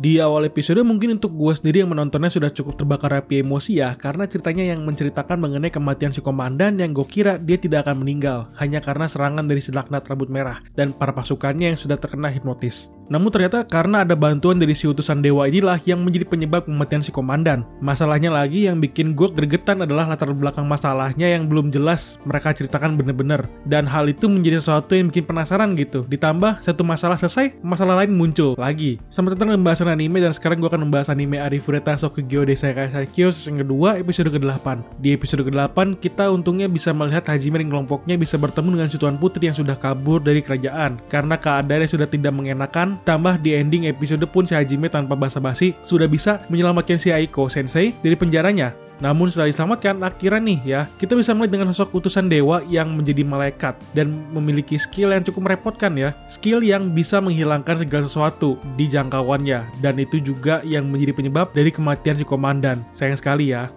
Di awal episode mungkin untuk gue sendiri yang menontonnya sudah cukup terbakar api emosi ya, karena ceritanya yang menceritakan mengenai kematian si komandan yang gue kira dia tidak akan meninggal, hanya karena serangan dari si laknat rambut merah dan para pasukannya yang sudah terkena hipnotis. Namun ternyata karena ada bantuan dari si utusan dewa inilah yang menjadi penyebab kematian si komandan. Masalahnya lagi yang bikin gue gregetan adalah latar belakang masalahnya yang belum jelas mereka ceritakan bener-bener. Dan hal itu menjadi sesuatu yang bikin penasaran gitu. Ditambah satu masalah selesai, masalah lain muncul lagi. Sama tentang pembahasan anime, dan sekarang gue akan membahas anime Arifureta Shokugyo Desekai Saikyo season kedua episode ke-8. Di episode ke-8 kita untungnya bisa melihat Hajime dan kelompoknya bisa bertemu dengan si Tuan Putri yang sudah kabur dari kerajaan karena keadaannya sudah tidak mengenakan. Tambah di ending episode pun si Hajime tanpa basa-basi sudah bisa menyelamatkan si Aiko Sensei dari penjaranya. Namun setelah diselamatkan, akhirnya nih ya, kita bisa melihat dengan sosok utusan dewa yang menjadi malaikat dan memiliki skill yang cukup merepotkan ya. Skill yang bisa menghilangkan segala sesuatu di jangkauannya, dan itu juga yang menjadi penyebab dari kematian si komandan. Sayang sekali ya.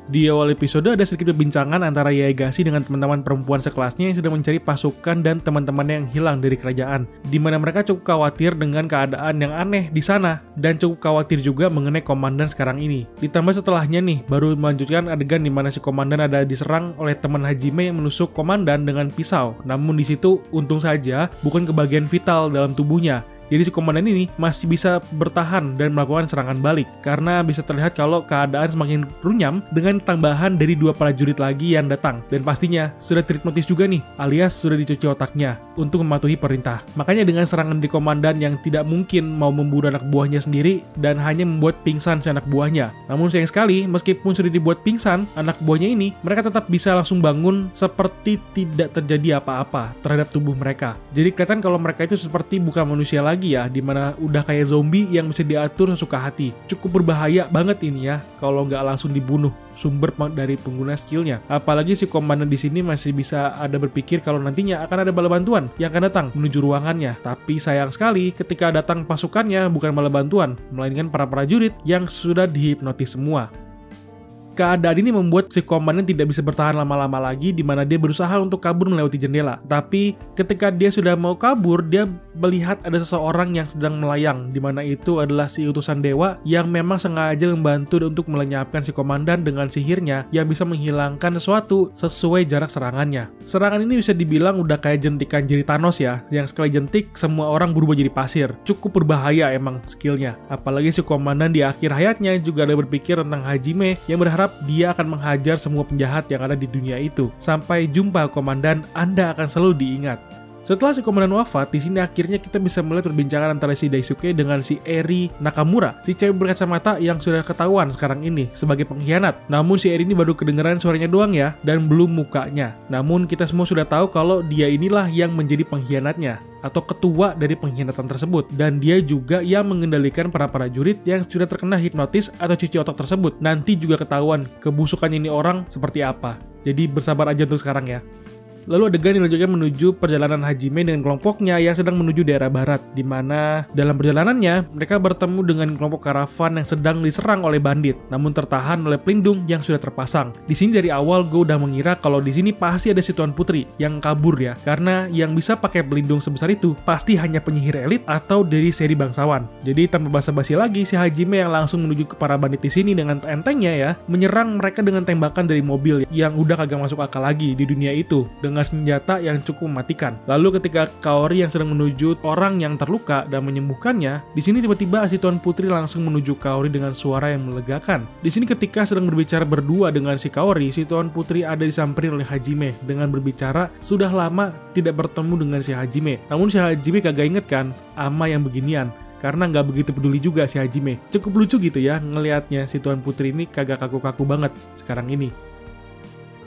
Di awal episode ada sedikit perbincangan antara Yaegasi dengan teman-teman perempuan sekelasnya yang sedang mencari pasukan dan teman-temannya yang hilang dari kerajaan, di mana mereka cukup khawatir dengan keadaan yang aneh di sana dan cukup khawatir juga mengenai komandan sekarang ini. Ditambah setelahnya nih baru melanjutkan adegan di mana si komandan ada diserang oleh teman Hajime yang menusuk komandan dengan pisau. Namun di situ untung saja bukan ke bagian vital dalam tubuhnya. Jadi si komandan ini masih bisa bertahan dan melakukan serangan balik karena bisa terlihat kalau keadaan semakin runyam dengan tambahan dari 2 prajurit lagi yang datang, dan pastinya sudah terhipnotis juga nih, alias sudah dicuci otaknya untuk mematuhi perintah. Makanya dengan serangan di komandan yang tidak mungkin mau membunuh anak buahnya sendiri dan hanya membuat pingsan si anak buahnya. Namun sayang sekali meskipun sudah dibuat pingsan anak buahnya ini, mereka tetap bisa langsung bangun seperti tidak terjadi apa-apa terhadap tubuh mereka. Jadi kelihatan kalau mereka itu seperti bukan manusia lagi ya, dimana udah kayak zombie yang bisa diatur sesuka hati. Cukup berbahaya banget ini ya kalau nggak langsung dibunuh sumber dari pengguna skillnya. Apalagi si komandan di sini masih bisa ada berpikir kalau nantinya akan ada bala bantuan yang akan datang menuju ruangannya. Tapi sayang sekali ketika datang pasukannya bukan bala bantuan, melainkan para prajurit yang sudah dihipnotis semua. Keadaan ini membuat si komandan tidak bisa bertahan lama-lama lagi, di mana dia berusaha untuk kabur melewati jendela. Tapi ketika dia sudah mau kabur, dia melihat ada seseorang yang sedang melayang, di mana itu adalah si utusan dewa yang memang sengaja membantu untuk melenyapkan si komandan dengan sihirnya yang bisa menghilangkan sesuatu sesuai jarak serangannya. Serangan ini bisa dibilang udah kayak jentikan jari Thanos ya, yang sekali jentik semua orang berubah jadi pasir. Cukup berbahaya emang skillnya. Apalagi si komandan di akhir hayatnya juga ada berpikir tentang Hajime yang berharap dia akan menghajar semua penjahat yang ada di dunia itu. Sampai jumpa komandan, Anda akan selalu diingat. Setelah si komandan wafat, di sini akhirnya kita bisa melihat perbincangan antara si Daisuke dengan si Eri Nakamura, si cewek berkacamata yang sudah ketahuan sekarang ini sebagai pengkhianat. Namun si Eri ini baru kedengeran suaranya doang ya, dan belum mukanya. Namun kita semua sudah tahu kalau dia inilah yang menjadi pengkhianatnya atau ketua dari pengkhianatan tersebut, dan dia juga yang mengendalikan para prajurit yang sudah terkena hipnotis atau cuci otak tersebut. Nanti juga ketahuan kebusukannya ini orang seperti apa. Jadi bersabar aja untuk sekarang ya. Lalu adegan dilanjutkan menuju perjalanan Hajime dengan kelompoknya yang sedang menuju daerah barat, di mana dalam perjalanannya mereka bertemu dengan kelompok karavan yang sedang diserang oleh bandit, namun tertahan oleh pelindung yang sudah terpasang. Di sini dari awal gue udah mengira kalau di sini pasti ada si Tuan Putri yang kabur ya, karena yang bisa pakai pelindung sebesar itu pasti hanya penyihir elit atau dari seri bangsawan. Jadi tanpa basa-basi lagi, si Hajime yang langsung menuju ke para bandit di sini dengan entengnya ya, menyerang mereka dengan tembakan dari mobil yang udah kagak masuk akal lagi di dunia itu, dengan senjata yang cukup mematikan. Lalu ketika Kaori yang sedang menuju orang yang terluka dan menyembuhkannya, di sini tiba-tiba si Tuan Putri langsung menuju Kaori dengan suara yang melegakan. Di sini ketika sedang berbicara berdua dengan si Kaori, si Tuan Putri ada disamperin oleh Hajime dengan berbicara sudah lama tidak bertemu dengan si Hajime. Namun si Hajime kagak inget kan ama yang beginian, karena nggak begitu peduli juga si Hajime. Cukup lucu gitu ya ngelihatnya si Tuan Putri ini kagak kaku-kaku banget sekarang ini.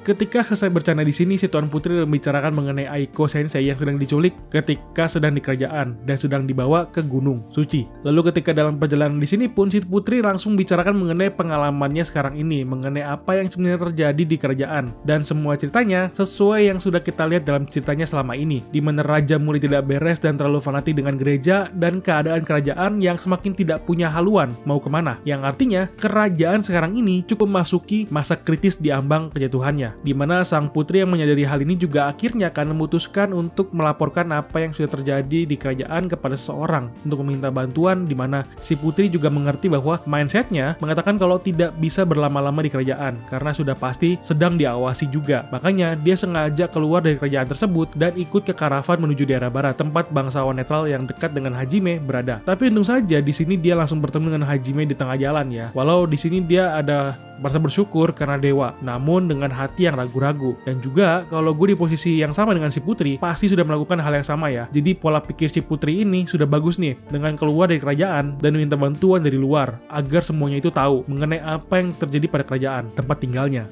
Ketika selesai bercanda di sini, si Tuan Putri membicarakan mengenai Aiko Sensei yang sedang diculik ketika sedang di kerajaan dan sedang dibawa ke Gunung Suci. Lalu ketika dalam perjalanan di sini pun, si Putri langsung bicarakan mengenai pengalamannya sekarang ini, mengenai apa yang sebenarnya terjadi di kerajaan, dan semua ceritanya sesuai yang sudah kita lihat dalam ceritanya selama ini, di mana raja mulai tidak beres dan terlalu fanatik dengan gereja dan keadaan kerajaan yang semakin tidak punya haluan mau kemana, yang artinya kerajaan sekarang ini cukup memasuki masa kritis di ambang kejatuhannya. selanjutnya, di mana sang putri yang menyadari hal ini juga akhirnya akan memutuskan untuk melaporkan apa yang sudah terjadi di kerajaan kepada seseorang untuk meminta bantuan, di mana si putri juga mengerti bahwa mindsetnya mengatakan kalau tidak bisa berlama-lama di kerajaan karena sudah pasti sedang diawasi juga. Makanya dia sengaja keluar dari kerajaan tersebut dan ikut ke karavan menuju daerah barat, tempat bangsawan netral yang dekat dengan Hajime berada. Tapi untung saja di sini dia langsung bertemu dengan Hajime di tengah jalan ya. Walau di sini dia ada merasa bersyukur karena dewa, namun dengan hati yang ragu-ragu. Dan juga kalau gue di posisi yang sama dengan si putri, pasti sudah melakukan hal yang sama ya. Jadi pola pikir si putri ini sudah bagus nih, dengan keluar dari kerajaan dan meminta bantuan dari luar, agar semuanya itu tahu mengenai apa yang terjadi pada kerajaan, tempat tinggalnya.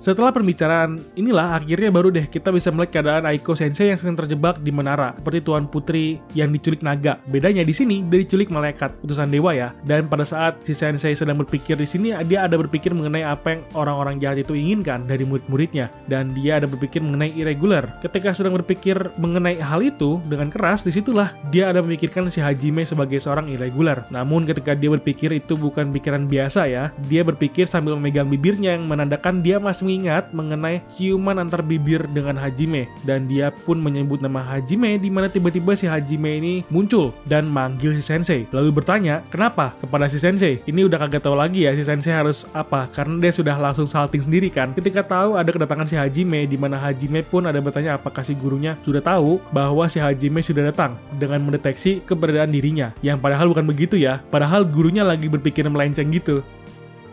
Setelah pembicaraan inilah akhirnya baru deh kita bisa melihat keadaan Aiko Sensei yang sedang terjebak di menara seperti Tuan Putri yang diculik naga. Bedanya di sini dia diculik malaikat, utusan dewa ya. Dan pada saat si Sensei sedang berpikir di sini, dia ada berpikir mengenai apa yang orang-orang jahat itu inginkan dari murid-muridnya, dan dia ada berpikir mengenai irregular. Ketika sedang berpikir mengenai hal itu dengan keras, disitulah dia ada memikirkan si Hajime sebagai seorang irregular. Namun ketika dia berpikir itu bukan pikiran biasa ya, dia berpikir sambil memegang bibirnya yang menandakan dia masih mengingat mengenai ciuman antar bibir dengan Hajime, dan dia pun menyebut nama Hajime, di mana tiba-tiba si Hajime ini muncul dan manggil si Sensei, lalu bertanya kenapa kepada si Sensei. Ini udah kagak tahu lagi ya si Sensei harus apa, karena dia sudah langsung salting sendiri kan ketika tahu ada kedatangan si Hajime, di mana Hajime pun ada bertanya apakah si gurunya sudah tahu bahwa si Hajime sudah datang dengan mendeteksi keberadaan dirinya, yang padahal bukan begitu ya, padahal gurunya lagi berpikir melenceng gitu.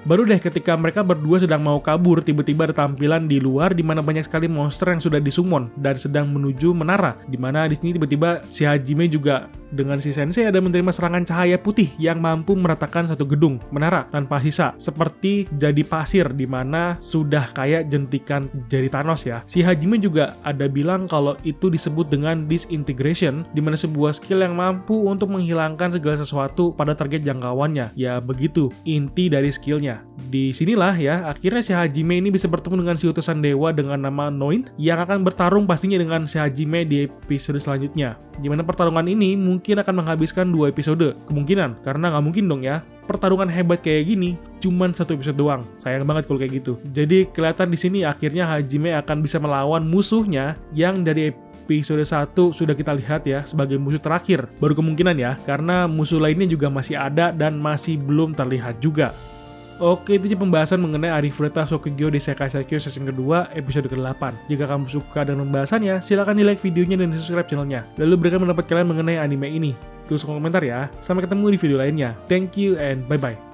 Baru deh ketika mereka berdua sedang mau kabur, tiba-tiba ada tampilan di luar di mana banyak sekali monster yang sudah disummon dan sedang menuju menara. Di mana di sini tiba-tiba si Hajime juga dengan si Sensei ada menerima serangan cahaya putih yang mampu meratakan satu gedung menara tanpa sisa, seperti jadi pasir di mana sudah kayak jentikan jari Thanos ya. Si Hajime juga ada bilang kalau itu disebut dengan disintegration, di mana sebuah skill yang mampu untuk menghilangkan segala sesuatu pada target jangkauannya. Ya begitu inti dari skillnya. Di sinilah ya akhirnya si Hajime ini bisa bertemu dengan si utusan dewa dengan nama Noin yang akan bertarung pastinya dengan si Hajime di episode selanjutnya. Dimana pertarungan ini mungkin akan menghabiskan 2 episode kemungkinan, karena nggak mungkin dong ya pertarungan hebat kayak gini cuman 1 episode doang. Sayang banget kalau kayak gitu. Jadi kelihatan di sini akhirnya Hajime akan bisa melawan musuhnya yang dari episode 1 sudah kita lihat ya sebagai musuh terakhir. Baru kemungkinan ya, karena musuh lainnya juga masih ada dan masih belum terlihat juga. Oke, itu aja pembahasan mengenai Arifureta Shokugyo di Sekai Saikyo season kedua episode ke-8. Jika kamu suka dengan pembahasannya, silahkan di like videonya dan di subscribe channelnya. Lalu berikan pendapat kalian mengenai anime ini. Tulis komentar ya. Sampai ketemu di video lainnya. Thank you and bye-bye.